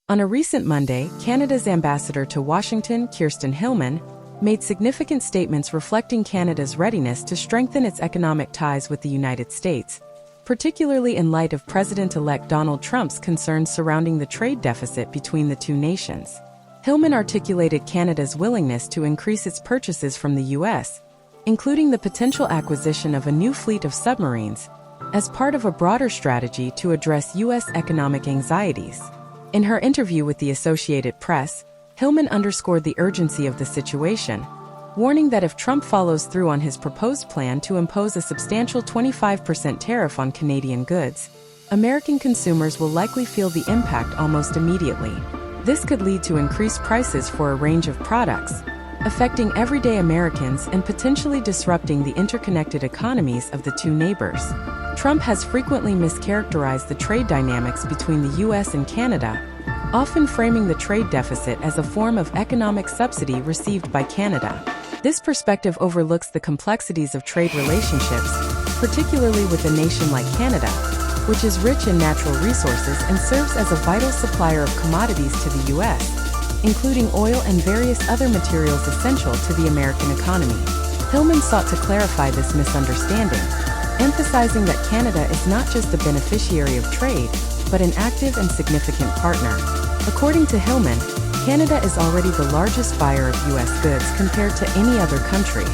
On a recent Monday, Canada's ambassador to Washington, Kirsten Hillman, made significant statements reflecting Canada's readiness to strengthen its economic ties with the United States, particularly in light of President-elect Donald Trump's concerns surrounding the trade deficit between the two nations. Hillman articulated Canada's willingness to increase its purchases from the U.S., including the potential acquisition of a new fleet of submarines, as part of a broader strategy to address U.S. economic anxieties. In her interview with the Associated Press, Hillman underscored the urgency of the situation, warning that if Trump follows through on his proposed plan to impose a substantial 25% tariff on Canadian goods, American consumers will likely feel the impact almost immediately. This could lead to increased prices for a range of products, affecting everyday Americans and potentially disrupting the interconnected economies of the two neighbors. Trump has frequently mischaracterized the trade dynamics between the U.S. and Canada, often framing the trade deficit as a form of economic subsidy received by Canada. This perspective overlooks the complexities of trade relationships, particularly with a nation like Canada, which is rich in natural resources and serves as a vital supplier of commodities to the U.S., including oil and various other materials essential to the American economy. Hillman sought to clarify this misunderstanding, emphasizing that Canada is not just a beneficiary of trade, but an active and significant partner. According to Hillman, Canada is already the largest buyer of U.S. goods compared to any other country.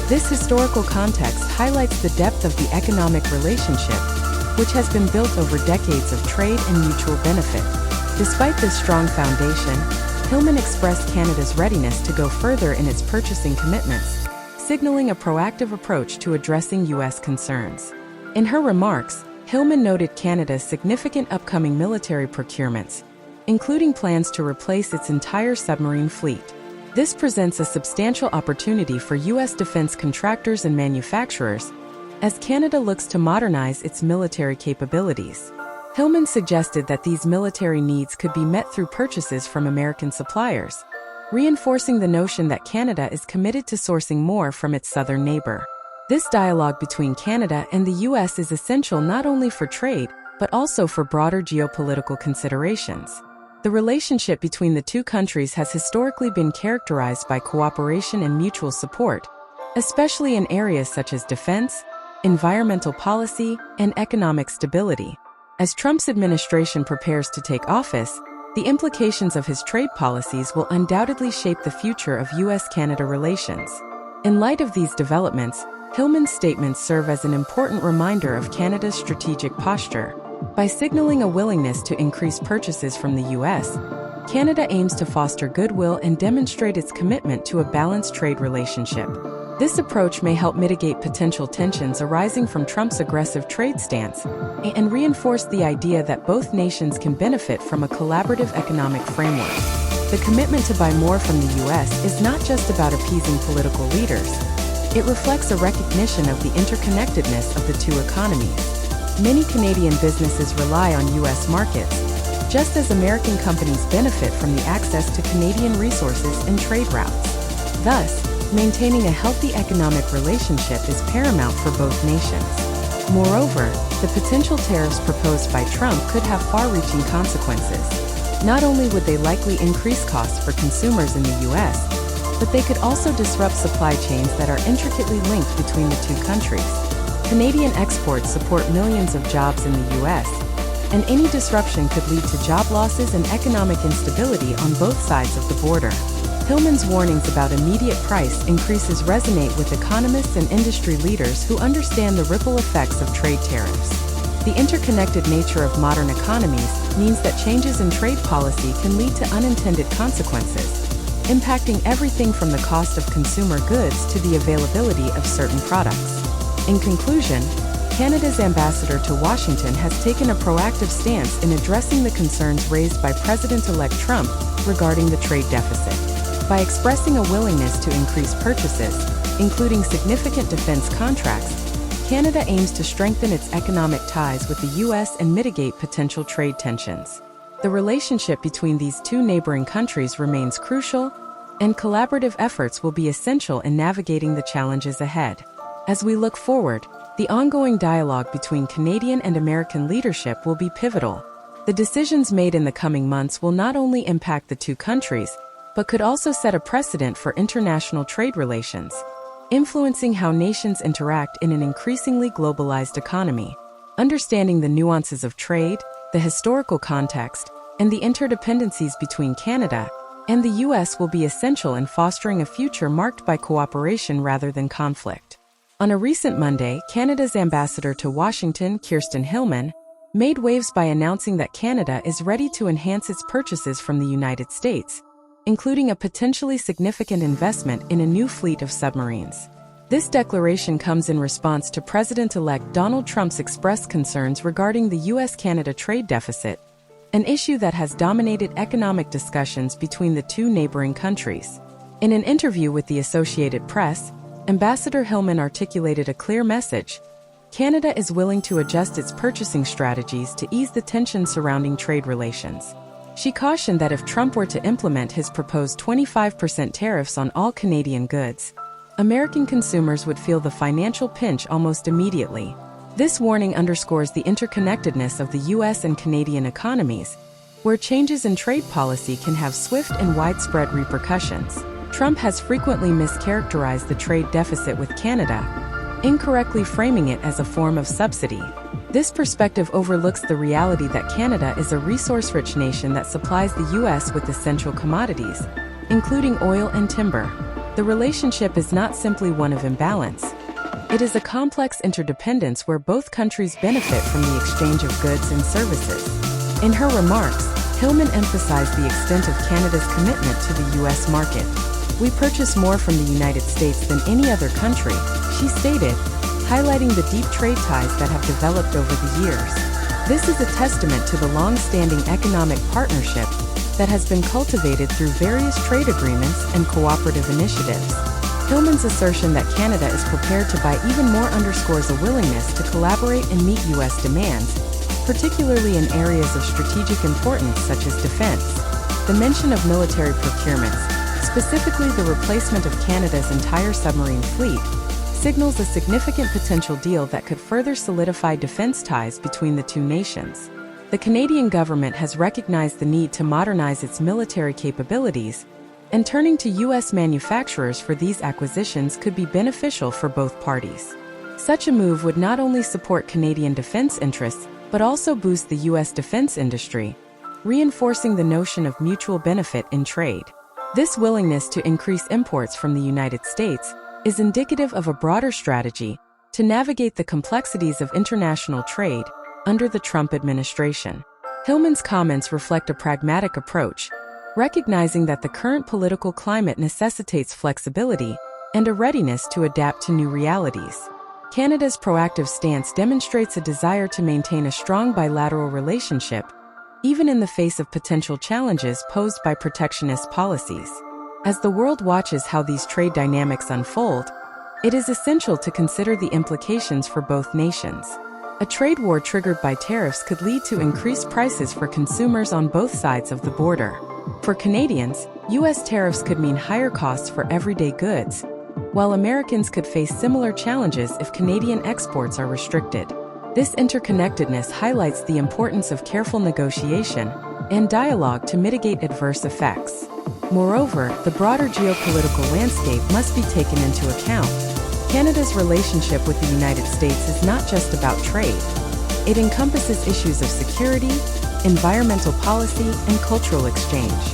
This historical context highlights the depth of the economic relationship, which has been built over decades of trade and mutual benefit. Despite this strong foundation, Hillman expressed Canada's readiness to go further in its purchasing commitments, signaling a proactive approach to addressing U.S. concerns. In her remarks, Hillman noted Canada's significant upcoming military procurements, including plans to replace its entire submarine fleet. This presents a substantial opportunity for U.S. defense contractors and manufacturers, as Canada looks to modernize its military capabilities. Hillman suggested that these military needs could be met through purchases from American suppliers, reinforcing the notion that Canada is committed to sourcing more from its southern neighbor. This dialogue between Canada and the U.S. is essential not only for trade, but also for broader geopolitical considerations. The relationship between the two countries has historically been characterized by cooperation and mutual support, especially in areas such as defense, environmental policy, and economic stability. As Trump's administration prepares to take office, the implications of his trade policies will undoubtedly shape the future of U.S.-Canada relations. In light of these developments, Hillman's statements serve as an important reminder of Canada's strategic posture. By signaling a willingness to increase purchases from the U.S., Canada aims to foster goodwill and demonstrate its commitment to a balanced trade relationship. This approach may help mitigate potential tensions arising from Trump's aggressive trade stance and reinforce the idea that both nations can benefit from a collaborative economic framework. The commitment to buy more from the U.S. is not just about appeasing political leaders. It reflects a recognition of the interconnectedness of the two economies. Many Canadian businesses rely on U.S. markets, just as American companies benefit from the access to Canadian resources and trade routes. Thus, maintaining a healthy economic relationship is paramount for both nations. Moreover, the potential tariffs proposed by Trump could have far-reaching consequences. Not only would they likely increase costs for consumers in the U.S., but they could also disrupt supply chains that are intricately linked between the two countries. Canadian exports support millions of jobs in the U.S., and any disruption could lead to job losses and economic instability on both sides of the border. Hillman's warnings about immediate price increases resonate with economists and industry leaders who understand the ripple effects of trade tariffs. The interconnected nature of modern economies means that changes in trade policy can lead to unintended consequences, impacting everything from the cost of consumer goods to the availability of certain products. In conclusion, Canada's ambassador to Washington has taken a proactive stance in addressing the concerns raised by President-elect Trump regarding the trade deficit. By expressing a willingness to increase purchases, including significant defense contracts, Canada aims to strengthen its economic ties with the U.S. and mitigate potential trade tensions. The relationship between these two neighboring countries remains crucial, and collaborative efforts will be essential in navigating the challenges ahead. As we look forward, the ongoing dialogue between Canadian and American leadership will be pivotal. The decisions made in the coming months will not only impact the two countries, but could also set a precedent for international trade relations, influencing how nations interact in an increasingly globalized economy. Understanding the nuances of trade, the historical context, and the interdependencies between Canada and the U.S. will be essential in fostering a future marked by cooperation rather than conflict. On a recent Monday, Canada's ambassador to Washington, Kirsten Hillman, made waves by announcing that Canada is ready to enhance its purchases from the United States, including a potentially significant investment in a new fleet of submarines. This declaration comes in response to President-elect Donald Trump's expressed concerns regarding the U.S.-Canada trade deficit, an issue that has dominated economic discussions between the two neighboring countries. In an interview with the Associated Press, Ambassador Hillman articulated a clear message: Canada is willing to adjust its purchasing strategies to ease the tension surrounding trade relations. She cautioned that if Trump were to implement his proposed 25% tariffs on all Canadian goods, American consumers would feel the financial pinch almost immediately. This warning underscores the interconnectedness of the U.S. and Canadian economies, where changes in trade policy can have swift and widespread repercussions. Trump has frequently mischaracterized the trade deficit with Canada, incorrectly framing it as a form of subsidy. This perspective overlooks the reality that Canada is a resource-rich nation that supplies the U.S. with essential commodities, including oil and timber. The relationship is not simply one of imbalance. It is a complex interdependence where both countries benefit from the exchange of goods and services. In her remarks, Hillman emphasized the extent of Canada's commitment to the U.S. market. "We purchase more from the United States than any other country," she stated, highlighting the deep trade ties that have developed over the years. This is a testament to the long-standing economic partnership that has been cultivated through various trade agreements and cooperative initiatives. Hillman's assertion that Canada is prepared to buy even more underscores a willingness to collaborate and meet U.S. demands, particularly in areas of strategic importance such as defense. The mention of military procurements, specifically the replacement of Canada's entire submarine fleet, signals a significant potential deal that could further solidify defense ties between the two nations. The Canadian government has recognized the need to modernize its military capabilities, and turning to U.S. manufacturers for these acquisitions could be beneficial for both parties. Such a move would not only support Canadian defense interests, but also boost the U.S. defense industry, reinforcing the notion of mutual benefit in trade. This willingness to increase imports from the United States is indicative of a broader strategy to navigate the complexities of international trade under the Trump administration. Hillman's comments reflect a pragmatic approach, recognizing that the current political climate necessitates flexibility and a readiness to adapt to new realities. Canada's proactive stance demonstrates a desire to maintain a strong bilateral relationship, even in the face of potential challenges posed by protectionist policies. As the world watches how these trade dynamics unfold, it is essential to consider the implications for both nations. A trade war triggered by tariffs could lead to increased prices for consumers on both sides of the border. For Canadians, U.S. tariffs could mean higher costs for everyday goods, while Americans could face similar challenges if Canadian exports are restricted. This interconnectedness highlights the importance of careful negotiation and dialogue to mitigate adverse effects. Moreover, the broader geopolitical landscape must be taken into account. Canada's relationship with the United States is not just about trade. It encompasses issues of security, environmental policy, and cultural exchange.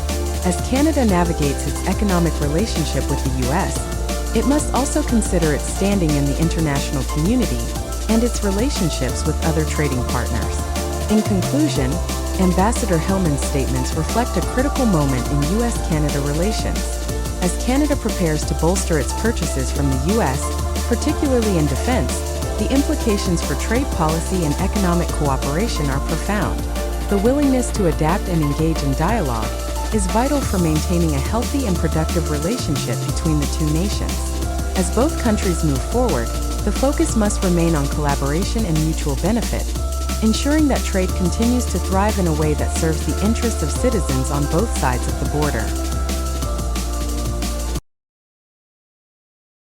As Canada navigates its economic relationship with the U.S., it must also consider its standing in the international community and its relationships with other trading partners. In conclusion, Ambassador Hillman's statements reflect a critical moment in U.S.-Canada relations. As Canada prepares to bolster its purchases from the U.S., particularly in defense, the implications for trade policy and economic cooperation are profound. The willingness to adapt and engage in dialogue is vital for maintaining a healthy and productive relationship between the two nations. As both countries move forward, the focus must remain on collaboration and mutual benefit, ensuring that trade continues to thrive in a way that serves the interests of citizens on both sides of the border.